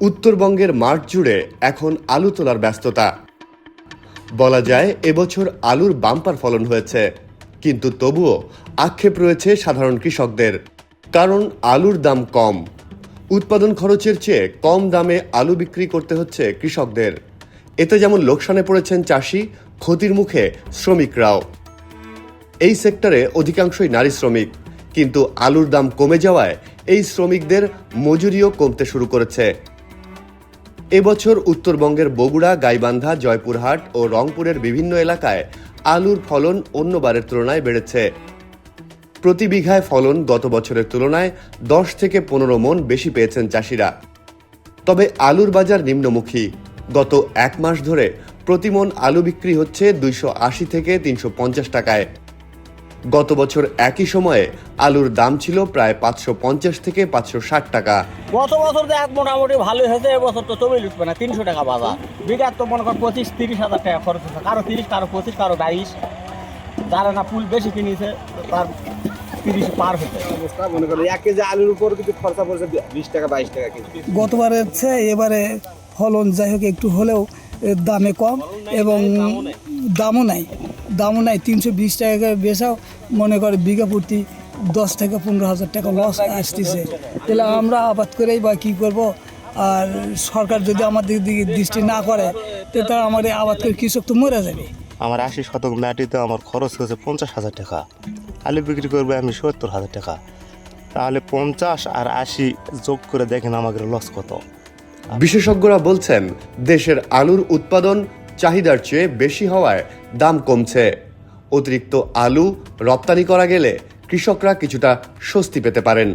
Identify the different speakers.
Speaker 1: উত্তরবঙ্গের মাঠ জুড়ে এখন আলু তোলার ব্যস্ততা। বলা যায় এবছর আলুর বাম্পার ফলন হয়েছে, কিন্তু তবুও আক্ষেপ রয়েছে সাধারণ কৃষকদের। কারণ আলুর দাম কম, উৎপাদন খরচের চেয়ে কম দামে আলু বিক্রি করতে হচ্ছে কৃষকদের। এতে যেমন লোকসানে পড়েছেন চাষি, ক্ষতির মুখে শ্রমিকরাও। এই সেক্টরে অধিকাংশই নারী শ্রমিক, কিন্তু আলুর দাম কমে যাওয়ায় এই শ্রমিকদের মজুরিও কমতে শুরু করেছে। এবছর উত্তরবঙ্গের বগুড়া, গাইবান্ধা, জয়পুরহাট ও রংপুরের বিভিন্ন এলাকায় আলুর ফলন অন্যবারের তুলনায় বেড়েছে। প্রতি বিঘায় ফলন গত বছরের তুলনায় 10 থেকে 15 মণ বেশি পেয়েছেন চাষিরা। তবে আলুর বাজার নিম্নমুখী। গত এক মাস ধরে প্রতি মণ আলু বিক্রি হচ্ছে 280 থেকে 350 টাকায়। গত বছর একই সময়ে আলুর দাম ছিল প্রায় 550 থেকে 560 টাকা।
Speaker 2: গত বছর তো এক মোটামুটি ভালোই হয়েছে, এবছর তো তবেই লুটবে না। 300 টাকা বাজার, বিঘার তো মনে কর 25-30 হাজার টাকা খরচ হচ্ছে। কারো 30, কারো 25, কারো 22। যারা না ফুল বেশি কিনেছে তার 30 পার হচ্ছে।
Speaker 3: মনে করেন 1 কেজি আলুর উপর কিন্তু খরচা পড়ছে 20 টাকা 22 টাকা কেজি।
Speaker 4: গতবারের চেয়ে এবারে ফলন যাই হোক একটু হলেও দামে কম এবং দামও নাই 320 টাকা করে বেচাও মনে করে বিঘা প্রতি 10 থেকে 15 হাজার টাকা লস আসতেছে। তাহলে আমরা আবাদ করেই বা কী করব? আর সরকার যদি আমাদের দিকে দৃষ্টি না করে তাহলে আমাদের আবাদ করে কৃষক তো মরে যাবে।
Speaker 5: আমার 80 শতক মাটিতে আমার খরচ হয়েছে 50,000 টাকা। আলু বিক্রি করবে আমি 70,000 টাকা। তাহলে 50 আর 80 যোগ করে দেখেন আমাদের লস কত।
Speaker 1: বিশেষজ্ঞরা বলছেন, দেশের আলুর উৎপাদন চাহিদার চেয়ে বেশি হওয়ায় দাম কমছে। অতিরিক্ত আলু রপ্তানি করা গেলে কৃষকরা কিছুটা স্বস্তি পেতে পারেন।